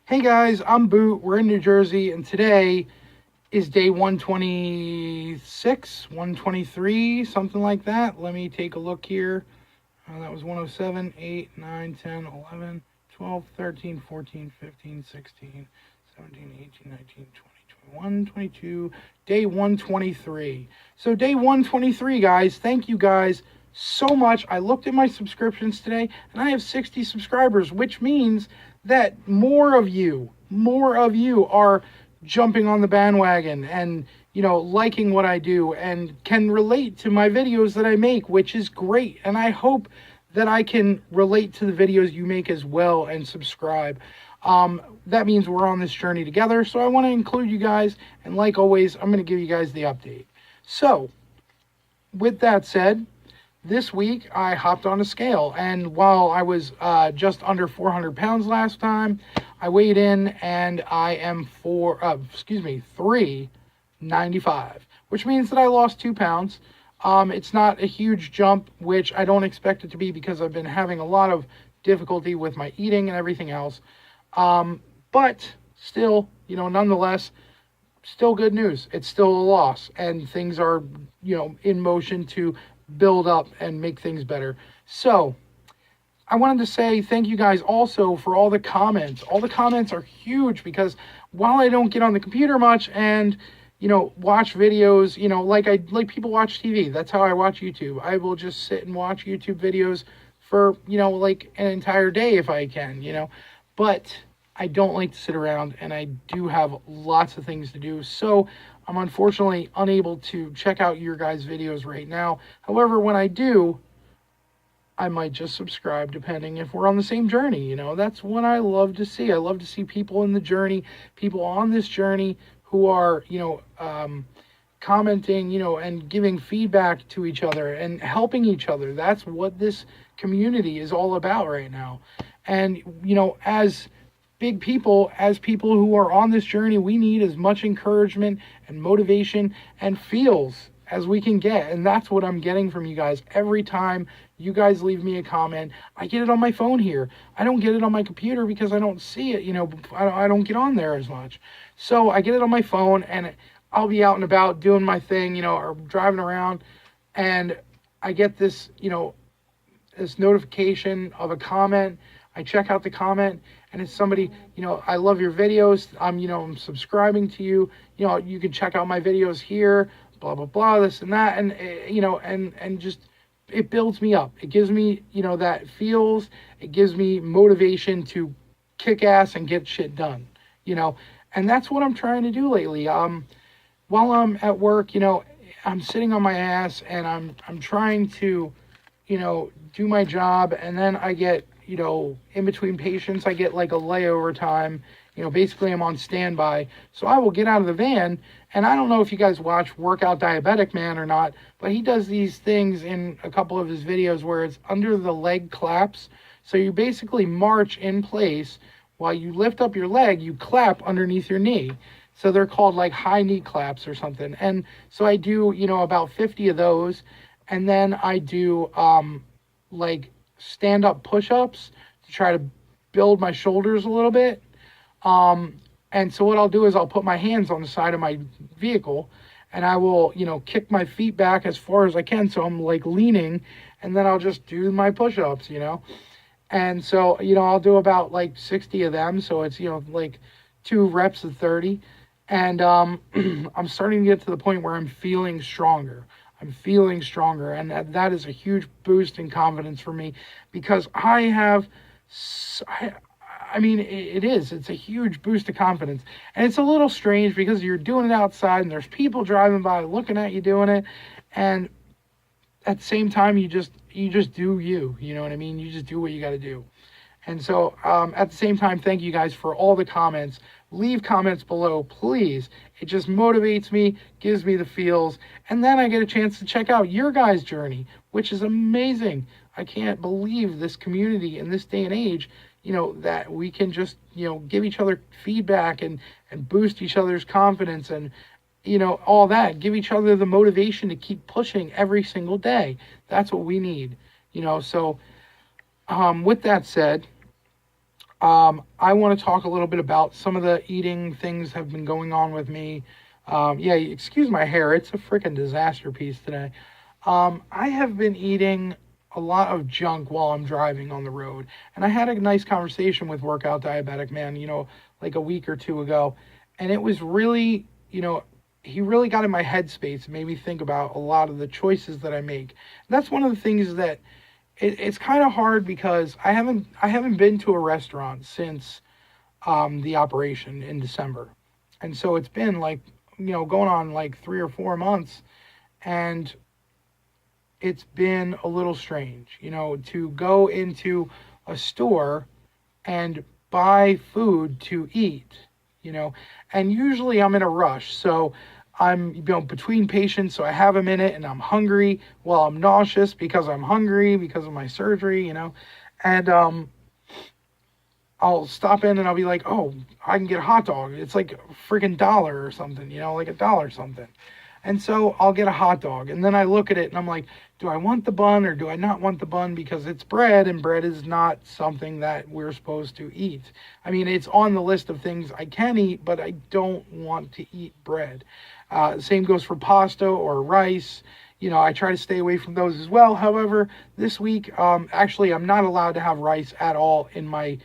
Hey guys, I'm Boot. We're in New Jersey, and today is day 126, 123, something like that. Let me take a look here. That was 107, 8, 9, 10, 11, 12, 13, 14, 15, 16, 17, 18, 19, 20, 21, 22. Day 123. So, day 123, guys, thank you guys so much. I looked at my subscriptions today, and I have 60 subscribers, which means that more of you are jumping on the bandwagon and liking what I do and can relate to my videos that I make, which is great. And I hope that I can relate to the videos you make as well and subscribe. That means we're on this journey together, so I want to include you guys, and like always, I'm going to give you guys the update. So with that said, this week I hopped on a scale, and while I was just under 400 pounds last time, I weighed in and I am 395, which means that I lost 2 pounds. It's not a huge jump, which I don't expect it to be because I've been having a lot of difficulty with my eating and everything else. But still, nonetheless, still good news. It's still a loss, and things are, in motion to build up and make things better. So I wanted to say thank you guys also for all the comments. All the comments are huge because while I don't get on the computer much and watch videos, like people watch TV. That's how I watch YouTube. I will just sit and watch YouTube videos for like an entire day if I can, but I don't like to sit around, and I do have lots of things to do. So I'm unfortunately unable to check out your guys' videos right now. However, when I do, I might just subscribe depending if we're on the same journey. That's what I love to see. I love to see people in the journey, people on this journey who are, commenting, and giving feedback to each other and helping each other. That's what this community is all about right now. And, as big people, as people who are on this journey, we need as much encouragement and motivation and feels as we can get. And that's what I'm getting from you guys. Every time you guys leave me a comment, I get it on my phone here. I don't get it on my computer because I don't see it, I don't get on there as much. So I get it on my phone, and I'll be out and about doing my thing, or driving around, and I get this, this notification of a comment. I check out the comment, and it's somebody, I love your videos. I'm subscribing to you. You can check out my videos here, blah, blah, blah, this and that. And, and just, it builds me up. It gives me, that feels, it gives me motivation to kick ass and get shit done, and that's what I'm trying to do lately. While I'm at work, I'm sitting on my ass, and I'm trying to, do my job, and then I get, in between patients, I get like a layover time. Basically I'm on standby. So I will get out of the van, and I don't know if you guys watch Workout Diabetic Man or not, but he does these things in a couple of his videos where it's under the leg claps. So you basically march in place while you lift up your leg, you clap underneath your knee. So they're called like high knee claps or something. And so I do, about 50 of those. And then I do like stand-up push-ups to try to build my shoulders a little bit. And so what I'll do is I'll put my hands on the side of my vehicle, and I will, kick my feet back as far as I can, so I'm like leaning, and then I'll just do my push-ups, And so, I'll do about like 60 of them, so it's, like 2 reps of 30. And I'm starting to get to the point where I'm feeling stronger. I'm feeling stronger, and that is a huge boost in confidence for me because it's a huge boost of confidence. And it's a little strange because you're doing it outside and there's people driving by looking at you doing it, and at the same time you just do you know what I mean? You just do what you got to do. And so at the same time, thank you guys for all the comments. Leave comments below, please. It just motivates me, gives me the feels, and then I get a chance to check out your guys' journey, which is amazing. I can't believe this community in this day and age, that we can just, give each other feedback and boost each other's confidence and, all that. Give each other the motivation to keep pushing every single day. That's what we need, So with that said, I want to talk a little bit about some of the eating things have been going on with me. Yeah, excuse my hair. It's a freaking disaster piece today. I have been eating a lot of junk while I'm driving on the road. And I had a nice conversation with Workout Diabetic Man, like a week or two ago. And it was really, he really got in my headspace and made me think about a lot of the choices that I make. And that's one of the things that it's kind of hard because I haven't been to a restaurant since the operation in December, and so it's been like going on like 3 or 4 months, and it's been a little strange, to go into a store and buy food to eat, and usually I'm in a rush, so I'm between patients, so I have a minute and I'm hungry. Well, I'm nauseous because I'm hungry because of my surgery, and I'll stop in and I'll be like, oh, I can get a hot dog. It's like a freaking dollar or something, like a dollar something. And so I'll get a hot dog. And then I look at it and I'm like, do I want the bun or do I not want the bun? Because it's bread and bread is not something that we're supposed to eat. I mean, it's on the list of things I can eat, but I don't want to eat bread. Same goes for pasta or rice. I try to stay away from those as well. However, this week, actually, I'm not allowed to have rice at all in my,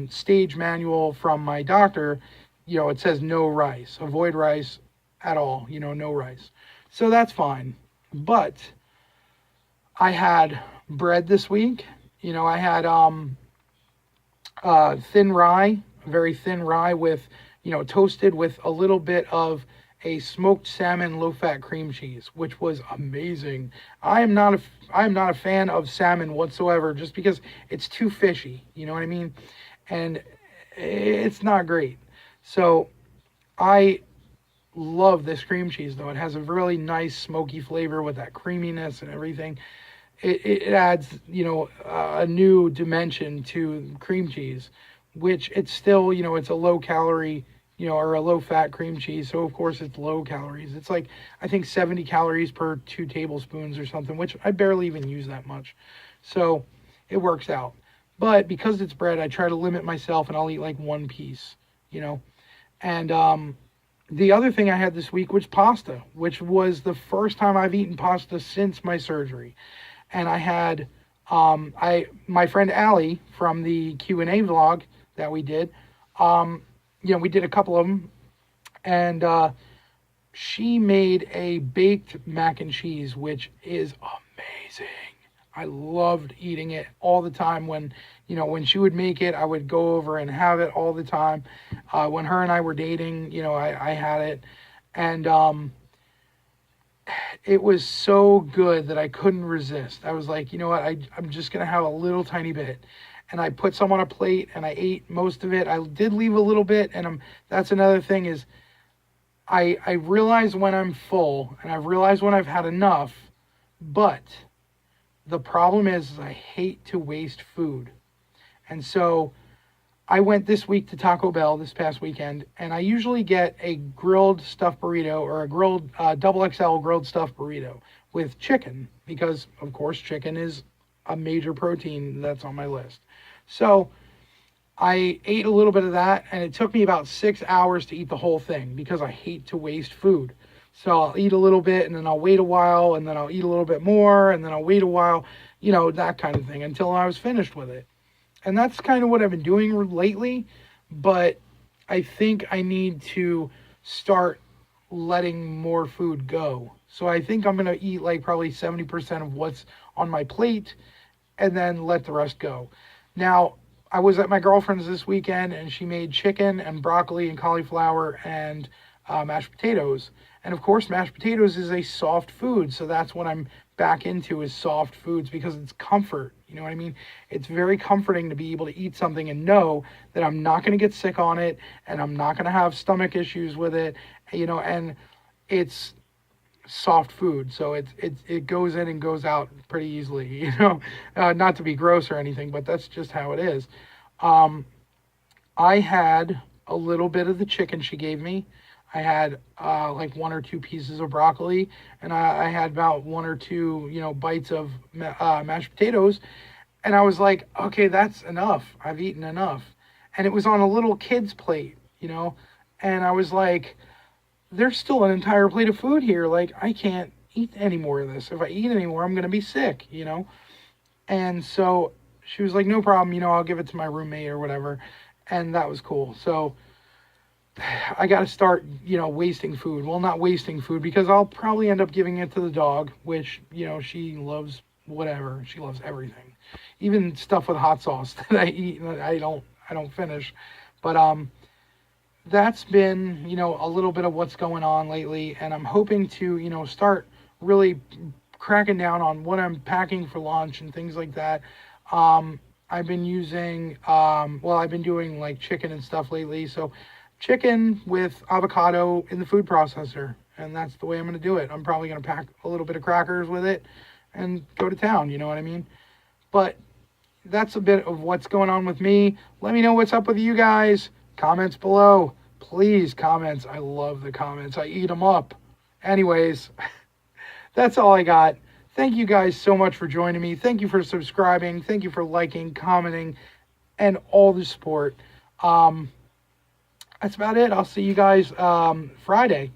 stage manual from my doctor. It says no rice, avoid rice at all, no rice. So that's fine. But I had bread this week. I had thin rye, very thin rye with, toasted with a little bit of a smoked salmon low-fat cream cheese, which was amazing. I am not a fan of salmon whatsoever, just because it's too fishy. You know what I mean? And it's not great. So I love this cream cheese though. It has a really nice smoky flavor with that creaminess and everything. It adds, a new dimension to cream cheese, which it's still, it's a low calorie, or a low fat cream cheese. So of course it's low calories. It's like, I think 70 calories per 2 tablespoons or something, which I barely even use that much. So it works out. But because it's bread, I try to limit myself and I'll eat like one piece, and, the other thing I had this week was pasta, which was the first time I've eaten pasta since my surgery. And I had my friend Allie from the Q&A vlog that we did. We did a couple of them, and she made a baked mac and cheese, which is amazing. I loved eating it all the time. When she would make it, I would go over and have it all the time. When her and I were dating, I had it. And it was so good that I couldn't resist. I was like, you know what, I'm just going to have a little tiny bit. And I put some on a plate and I ate most of it. I did leave a little bit. And that's another thing is I realize when I'm full and I realize when I've had enough, but the problem is I hate to waste food. And so I went this week to Taco Bell this past weekend, and I usually get a grilled stuffed burrito or a grilled double XL grilled stuffed burrito with chicken because, of course, chicken is a major protein that's on my list. So I ate a little bit of that, and it took me about 6 hours to eat the whole thing because I hate to waste food. So I'll eat a little bit and then I'll wait a while and then I'll eat a little bit more and then I'll wait a while, that kind of thing until I was finished with it. And that's kind of what I've been doing lately, but I think I need to start letting more food go. So I think I'm going to eat like probably 70% of what's on my plate and then let the rest go. Now, I was at my girlfriend's this weekend and she made chicken and broccoli and cauliflower and mashed potatoes. And of course, mashed potatoes is a soft food. So that's what I'm back into is soft foods because it's comfort. You know what I mean? It's very comforting to be able to eat something and know that I'm not going to get sick on it and I'm not going to have stomach issues with it, and it's soft food. So it goes in and goes out pretty easily, not to be gross or anything, but that's just how it is. I had a little bit of the chicken she gave me. I had like 1 or 2 pieces of broccoli, and I had about 1 or 2, bites of mashed potatoes. And I was like, okay, that's enough. I've eaten enough. And it was on a little kid's plate, you know? And I was like, there's still an entire plate of food here. Like, I can't eat any more of this. If I eat any more, I'm going to be sick, you know? And so she was like, no problem, I'll give it to my roommate or whatever. And that was cool. So I got to start, wasting food. Well, not wasting food because I'll probably end up giving it to the dog, which, she loves whatever. She loves everything. Even stuff with hot sauce that I eat and I don't finish. But that's been, a little bit of what's going on lately, and I'm hoping to, start really cracking down on what I'm packing for lunch and things like that. I've been using, I've been doing like chicken and stuff lately. So, chicken with avocado in the food processor, and that's the way I'm going to do it. I'm probably going to pack a little bit of crackers with it and go to town, you know what I mean? But that's a bit of what's going on with me. Let me know what's up with you guys. Comments below. Please, comments. I love the comments. I eat them up. Anyways, that's all I got. Thank you guys so much for joining me. Thank you for subscribing. Thank you for liking, commenting, and all the support. That's about it. I'll see you guys Friday.